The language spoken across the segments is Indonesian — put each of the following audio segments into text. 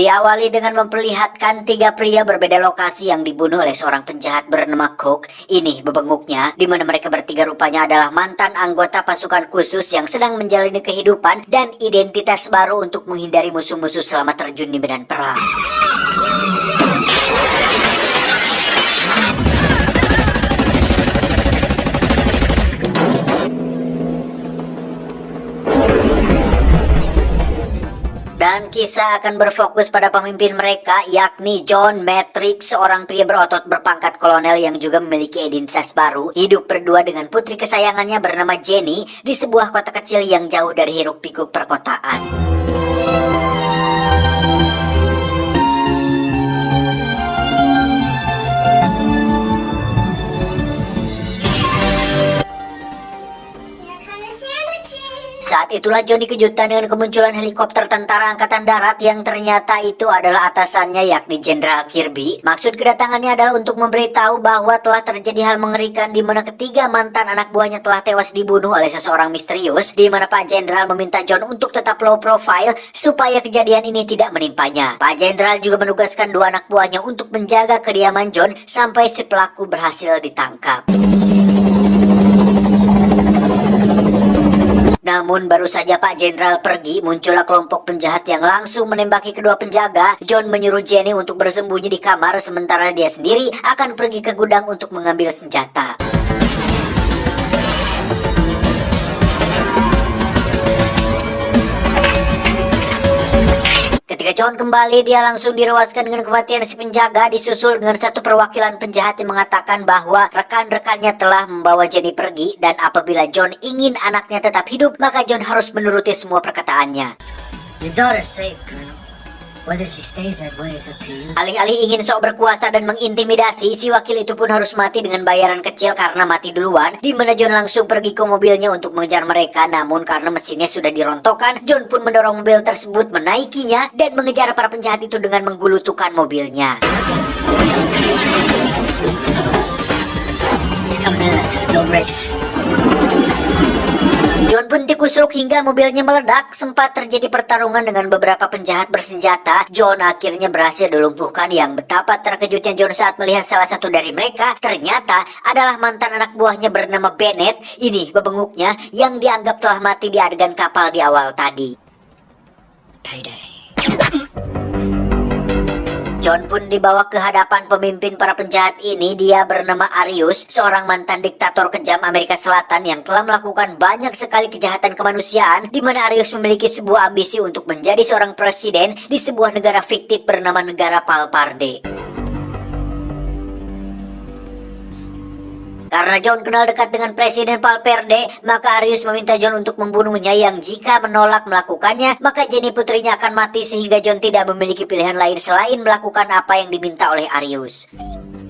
Diawali dengan memperlihatkan tiga pria berbeda lokasi yang dibunuh oleh seorang penjahat bernama Cook. Ini bebenguknya, di mana mereka bertiga rupanya adalah mantan anggota pasukan khusus yang sedang menjalani kehidupan dan identitas baru untuk menghindari musuh-musuh selama terjun di medan perang. Dan kisah akan berfokus pada pemimpin mereka, yakni John Matrix, seorang pria berotot berpangkat kolonel yang juga memiliki identitas baru, hidup berdua dengan putri kesayangannya bernama Jenny di sebuah kota kecil yang jauh dari hiruk-pikuk perkotaan. Saat itulah John dikejutkan dengan kemunculan helikopter tentara angkatan darat yang ternyata itu adalah atasannya, yakni Jenderal Kirby. Maksud kedatangannya adalah untuk memberitahu bahwa telah terjadi hal mengerikan di mana ketiga mantan anak buahnya telah tewas dibunuh oleh seseorang misterius, di mana Pak Jenderal meminta John untuk tetap low profile supaya kejadian ini tidak menimpanya. Pak Jenderal juga menugaskan dua anak buahnya untuk menjaga kediaman John sampai si pelaku berhasil ditangkap. Namun baru saja Pak Jenderal pergi, muncullah kelompok penjahat yang langsung menembaki kedua penjaga. John menyuruh Jenny untuk bersembunyi di kamar, sementara dia sendiri akan pergi ke gudang untuk mengambil senjata. Ketika John kembali, dia langsung direwaskan dengan kematian si penjaga, disusul dengan satu perwakilan penjahat yang mengatakan bahwa rekan-rekannya telah membawa Jenny pergi, dan apabila John ingin anaknya tetap hidup, maka John harus menuruti semua perkataannya. Your daughter's safe, Colonel. Whether she stays that way is up to you. Alih-alih ingin sok berkuasa dan mengintimidasi, si wakil itu pun harus mati dengan bayaran kecil karena mati duluan, di mana John langsung pergi ke mobilnya untuk mengejar mereka. Namun karena mesinnya sudah dirontokkan, John pun mendorong mobil tersebut, menaikinya dan mengejar para penjahat itu dengan menggulutukan mobilnya. He's coming at us. No brakes. John pun dikusruk hingga mobilnya meledak. Sempat terjadi pertarungan dengan beberapa penjahat bersenjata. John akhirnya berhasil dilumpuhkan. Yang betapa terkejutnya John saat melihat salah satu dari mereka ternyata adalah mantan anak buahnya bernama Bennett. Ini bebenguknya yang dianggap telah mati di adegan kapal di awal tadi. Payday. John pun dibawa ke hadapan pemimpin para penjahat ini. Dia bernama Arius, seorang mantan diktator kejam Amerika Selatan yang telah melakukan banyak sekali kejahatan kemanusiaan, di mana Arius memiliki sebuah ambisi untuk menjadi seorang presiden di sebuah negara fiktif bernama negara Palparde. Karena John kenal dekat dengan Presiden Palperde, maka Arius meminta John untuk membunuhnya, yang jika menolak melakukannya, maka Jenny putrinya akan mati, sehingga John tidak memiliki pilihan lain selain melakukan apa yang diminta oleh Arius.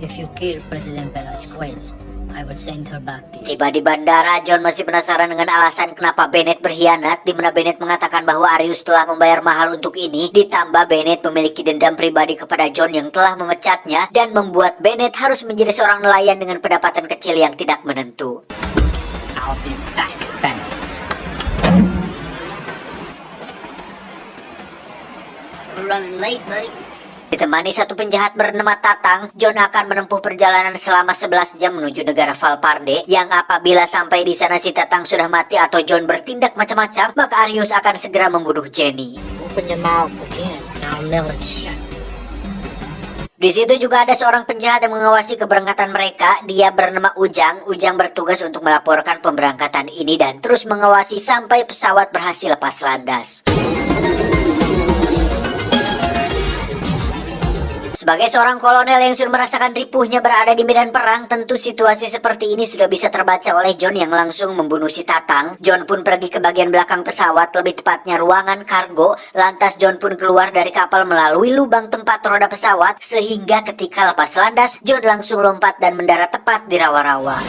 If you kill President Velasquez, I will send her back to you. Tiba di bandara, John masih penasaran dengan alasan kenapa Bennett berkhianat, di mana Bennett mengatakan bahwa Arius telah membayar mahal untuk ini. Ditambah Bennett memiliki dendam pribadi kepada John yang telah memecatnya dan membuat Bennett harus menjadi seorang nelayan dengan pendapatan kecil yang tidak menentu. I'll be back, Bennett. We're running late, buddy. Ditemani satu penjahat bernama Tatang, John akan menempuh perjalanan selama 11 jam menuju negara Valparde, yang apabila sampai di sana si Tatang sudah mati atau John bertindak macam-macam, maka Arius akan segera membunuh Jenny. Open your mouth again, and I'll nail it shut. Di situ juga ada seorang penjahat yang mengawasi keberangkatan mereka. Dia bernama Ujang. Ujang bertugas untuk melaporkan pemberangkatan ini dan terus mengawasi sampai pesawat berhasil lepas landas. Sebagai seorang kolonel yang sudah merasakan ripuhnya berada di medan perang, tentu situasi seperti ini sudah bisa terbaca oleh John yang langsung membunuh si Tatang. John pun pergi ke bagian belakang pesawat, lebih tepatnya ruangan kargo. Lantas John pun keluar dari kapal melalui lubang tempat roda pesawat, sehingga ketika lepas landas, John langsung lompat dan mendarat tepat di rawa-rawa.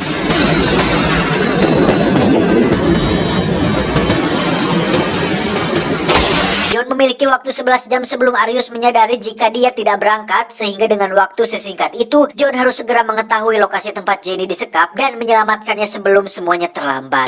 John memiliki waktu 11 jam sebelum Arius menyadari jika dia tidak berangkat, sehingga dengan waktu sesingkat itu, John harus segera mengetahui lokasi tempat Jenny disekap dan menyelamatkannya sebelum semuanya terlambat.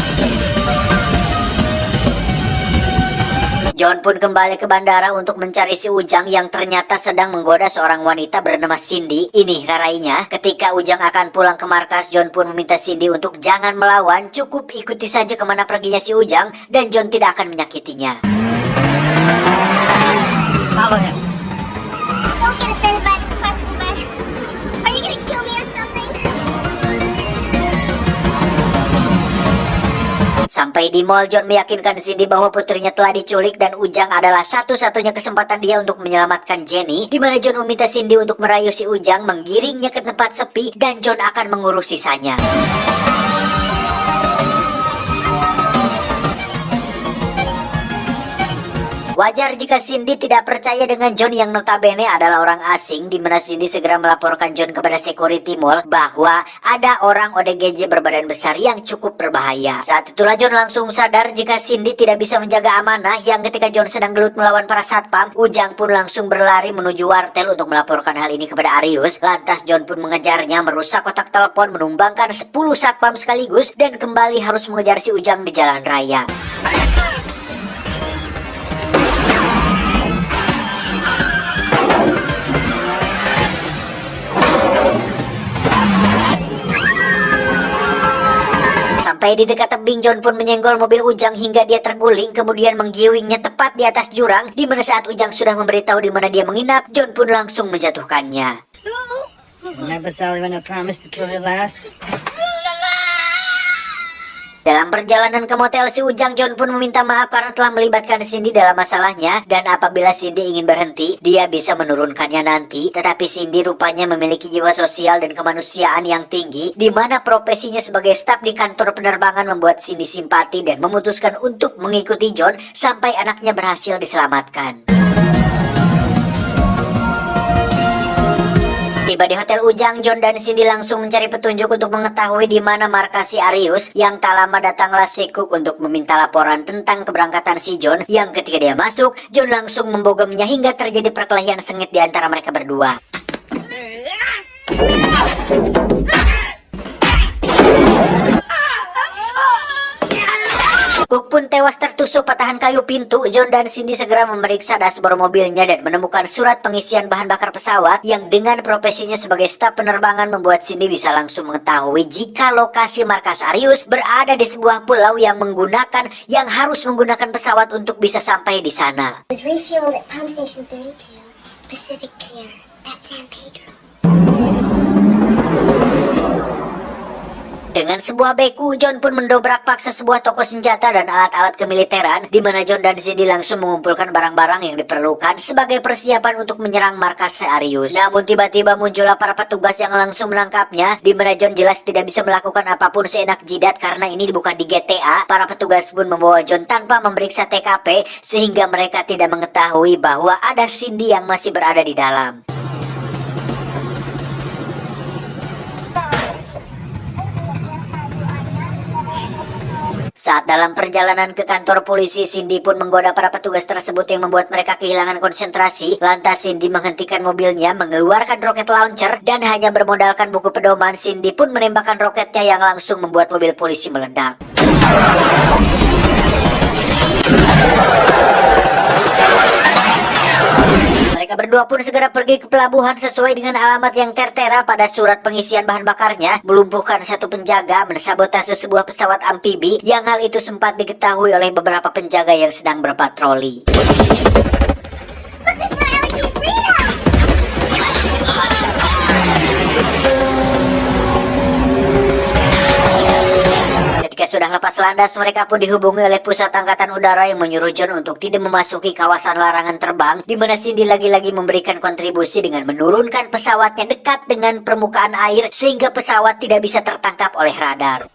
John pun kembali ke bandara untuk mencari si Ujang yang ternyata sedang menggoda seorang wanita bernama Cindy. Ini rarainya, ketika Ujang akan pulang ke markas, John pun meminta Cindy untuk jangan melawan, cukup ikuti saja kemana perginya si Ujang dan John tidak akan menyakitinya. Follow him. Don't get offended by this question, but are you gonna kill me or something? Sampai di mall, John meyakinkan Cindy bahwa putrinya telah diculik dan Ujang adalah satu-satunya kesempatan dia untuk menyelamatkan Jenny, di mana John meminta Cindy untuk merayu si Ujang, menggiringnya ke tempat sepi, dan John akan mengurus sisanya. Wajar jika Cindy tidak percaya dengan John yang notabene adalah orang asing, di mana Cindy segera melaporkan John kepada security mall bahwa ada orang ODGJ berbadan besar yang cukup berbahaya. Saat itulah John langsung sadar jika Cindy tidak bisa menjaga amanah, yang ketika John sedang gelut melawan para satpam, Ujang pun langsung berlari menuju wartel untuk melaporkan hal ini kepada Arius. Lantas John pun mengejarnya, merusak kotak telepon, menumbangkan 10 satpam sekaligus, dan kembali harus mengejar si Ujang di jalan raya. Sampai di dekat tebing, John pun menyenggol mobil Ujang hingga dia terguling, kemudian menggiwingnya tepat di atas jurang, di mana saat Ujang sudah memberitahu di mana dia menginap, John pun langsung menjatuhkannya. Remember Sally when I promised to kill you last? Dalam perjalanan ke motel si Ujang, John pun meminta maaf karena telah melibatkan Cindy dalam masalahnya, dan apabila Cindy ingin berhenti, dia bisa menurunkannya nanti. Tetapi Cindy rupanya memiliki jiwa sosial dan kemanusiaan yang tinggi, di mana profesinya sebagai staf di kantor penerbangan membuat Cindy simpati dan memutuskan untuk mengikuti John sampai anaknya berhasil diselamatkan. Tiba di hotel Ujang, John dan Cindy langsung mencari petunjuk untuk mengetahui di mana markas si Arius, yang tak lama datanglah si Cook untuk meminta laporan tentang keberangkatan si John, yang ketika dia masuk, John langsung membogemnya hingga terjadi perkelahian sengit di antara mereka berdua. Cook pun tewas tertusuk patahan kayu pintu. John dan Cindy segera memeriksa dashboard mobilnya dan menemukan surat pengisian bahan bakar pesawat, yang dengan profesinya sebagai staf penerbangan membuat Cindy bisa langsung mengetahui jika lokasi markas Arius berada di sebuah pulau yang harus menggunakan pesawat untuk bisa sampai di sana. Was refueled at pump station 32, Pacific Pier, at San Pedro. Dengan sebuah beku, John pun mendobrak paksa sebuah toko senjata dan alat-alat kemiliteran, di mana John dan Cindy langsung mengumpulkan barang-barang yang diperlukan sebagai persiapan untuk menyerang markas Arius. Namun tiba-tiba muncullah para petugas yang langsung menangkapnya, di mana John jelas tidak bisa melakukan apapun seenak jidat karena ini bukan di GTA. Para petugas pun membawa John tanpa memeriksa TKP, sehingga mereka tidak mengetahui bahwa ada Cindy yang masih berada di dalam. Saat dalam perjalanan ke kantor polisi, Cindy pun menggoda para petugas tersebut yang membuat mereka kehilangan konsentrasi. Lantas Cindy menghentikan mobilnya, mengeluarkan roket launcher, dan hanya bermodalkan buku pedoman, Cindy pun menembakkan roketnya yang langsung membuat mobil polisi meledak. Mereka berdua pun segera pergi ke pelabuhan sesuai dengan alamat yang tertera pada surat pengisian bahan bakarnya, melumpuhkan satu penjaga, mensabotase sebuah pesawat amfibi, yang hal itu sempat diketahui oleh beberapa penjaga yang sedang berpatroli. Ketika sudah lepas landas, mereka pun dihubungi oleh pusat angkatan udara yang menyuruh John untuk tidak memasuki kawasan larangan terbang, di mana Cindy lagi-lagi memberikan kontribusi dengan menurunkan pesawatnya dekat dengan permukaan air sehingga pesawat tidak bisa tertangkap oleh radar.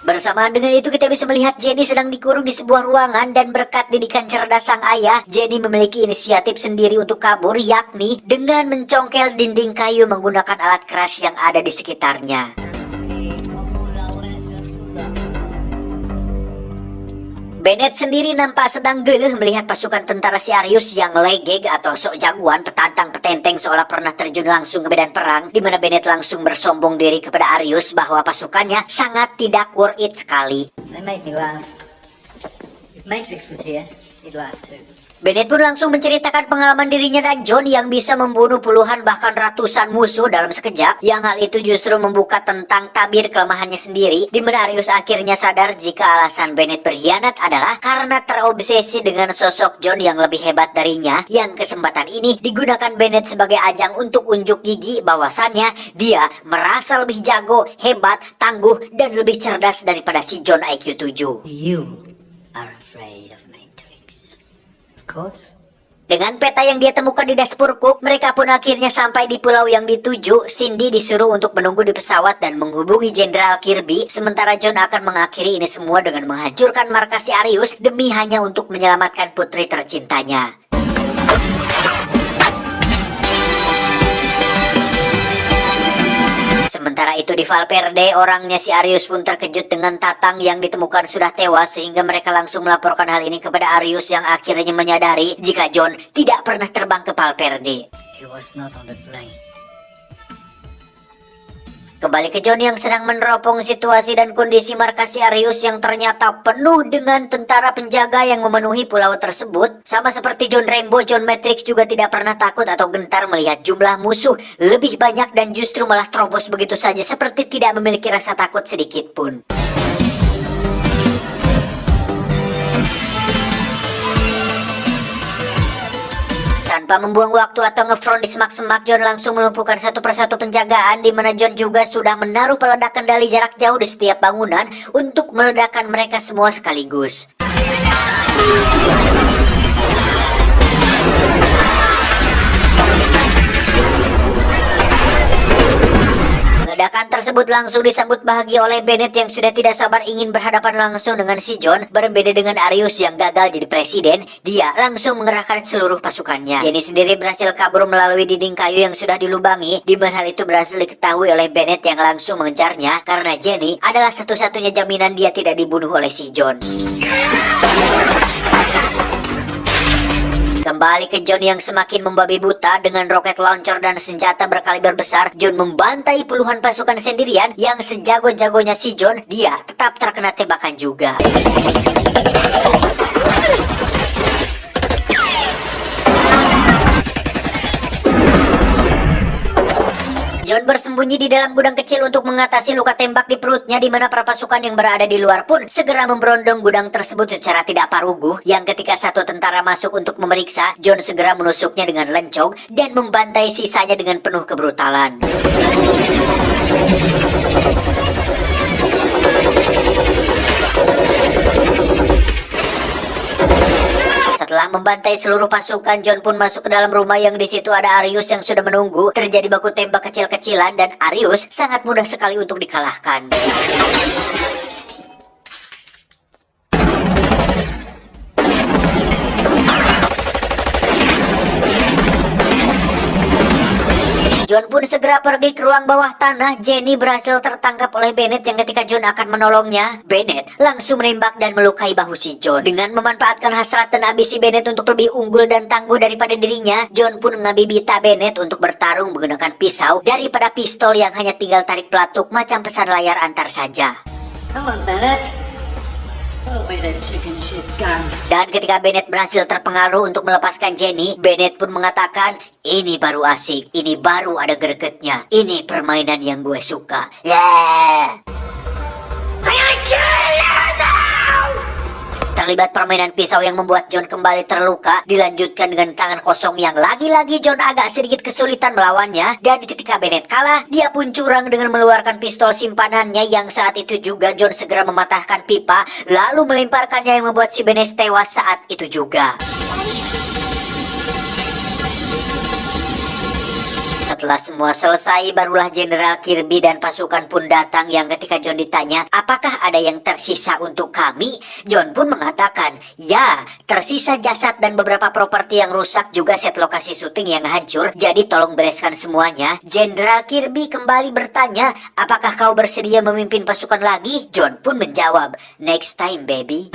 Bersamaan dengan itu kita bisa melihat Jenny sedang dikurung di sebuah ruangan, dan berkat didikan cerdas sang ayah, Jenny memiliki inisiatif sendiri untuk kabur, yakni dengan mencongkel dinding kayu menggunakan alat keras yang ada di sekitarnya. Bennett sendiri nampak sedang geleh melihat pasukan tentara si Arius yang legeg atau sok jagoan petantang petenteng seolah pernah terjun langsung ke medan perang, di mana Bennett langsung bersombong diri kepada Arius bahwa pasukannya sangat tidak worth it sekali. They made me laugh. If Matrix was here, he'd laugh too. Bennett pun langsung menceritakan pengalaman dirinya dan John yang bisa membunuh puluhan bahkan ratusan musuh dalam sekejap, yang hal itu justru membuka tentang tabir kelemahannya sendiri, di mana Arius akhirnya sadar jika alasan Bennett berkhianat adalah karena terobsesi dengan sosok John yang lebih hebat darinya, yang kesempatan ini digunakan Bennett sebagai ajang untuk unjuk gigi bahwasannya dia merasa lebih jago, hebat, tangguh, dan lebih cerdas daripada si John IQ 7. You are afraid of Matrix. Of course. Dengan peta yang dia temukan di dashboard Cook, mereka pun akhirnya sampai di pulau yang dituju. Cindy disuruh untuk menunggu di pesawat dan menghubungi Jenderal Kirby, sementara John akan mengakhiri ini semua dengan menghancurkan markas si Arius demi hanya untuk menyelamatkan putri tercintanya. Sementara itu di Valverde, orangnya si Arius pun terkejut dengan Tatang yang ditemukan sudah tewas, sehingga mereka langsung melaporkan hal ini kepada Arius yang akhirnya menyadari jika John tidak pernah terbang ke Valverde. He was not on the plane. Kembali ke John yang sedang meneropong situasi dan kondisi markas si Arius yang ternyata penuh dengan tentara penjaga yang memenuhi pulau tersebut. Sama seperti John Rambo, John Matrix juga tidak pernah takut atau gentar melihat jumlah musuh lebih banyak dan justru malah terobos begitu saja seperti tidak memiliki rasa takut sedikit pun. Tanpa membuang waktu atau ngefront di semak-semak, John langsung melumpuhkan satu persatu penjagaan, di mana John juga sudah menaruh peledak kendali jarak jauh di setiap bangunan untuk meledakkan mereka semua sekaligus. Ledakan tersebut langsung disambut bahagia oleh Bennett yang sudah tidak sabar ingin berhadapan langsung dengan si John. Berbeda dengan Arius yang gagal jadi presiden, dia langsung mengerahkan seluruh pasukannya. Jenny sendiri berhasil kabur melalui dinding kayu yang sudah dilubangi, di mana hal itu berhasil diketahui oleh Bennett yang langsung mengejarnya karena Jenny adalah satu-satunya jaminan dia tidak dibunuh oleh si John. Kembali ke John yang semakin membabi buta dengan roket launcher dan senjata berkaliber besar. John membantai puluhan pasukan sendirian yang sejago-jagonya si John, dia tetap terkena tembakan juga. John bersembunyi di dalam gudang kecil untuk mengatasi luka tembak di perutnya, di mana para pasukan yang berada di luar pun segera memberondong gudang tersebut secara tidak paruguh. Yang ketika satu tentara masuk untuk memeriksa, John segera menusuknya dengan lencong dan membantai sisanya dengan penuh kebrutalan. Setelah membantai seluruh pasukan, John pun masuk ke dalam rumah yang di situ ada Arius yang sudah menunggu. Terjadi baku tembak kecil-kecilan dan Arius sangat mudah sekali untuk dikalahkan. John pun segera pergi ke ruang bawah tanah. Jenny berhasil tertangkap oleh Bennett yang ketika John akan menolongnya, Bennett langsung menembak dan melukai bahu si John. Dengan memanfaatkan hasrat dan ambisi Bennett untuk lebih unggul dan tangguh daripada dirinya, John pun ngabibita Bennett untuk bertarung menggunakan pisau daripada pistol yang hanya tinggal tarik pelatuk macam pesan layar antar saja. Come on, Bennett. Throw away that chicken shit gun. Dan ketika Bennett berhasil terpengaruh untuk melepaskan Jenny, Bennett pun mengatakan, "Ini baru asik, ini baru ada gregetnya, ini permainan yang gue suka." Terlibat permainan pisau yang membuat John kembali terluka, dilanjutkan dengan tangan kosong yang lagi-lagi John agak sedikit kesulitan melawannya. Dan ketika Bennett kalah, dia pun curang dengan mengeluarkan pistol simpanannya yang saat itu juga John segera mematahkan pipa, lalu melemparkannya yang membuat si Bennett tewas saat itu juga. Setelah semua selesai, barulah Jenderal Kirby dan pasukan pun datang yang ketika John ditanya, apakah ada yang tersisa untuk kami? John pun mengatakan, ya, tersisa jasad dan beberapa properti yang rusak, juga set lokasi syuting yang hancur, jadi tolong bereskan semuanya. Jenderal Kirby kembali bertanya, apakah kau bersedia memimpin pasukan lagi? John pun menjawab, next time baby.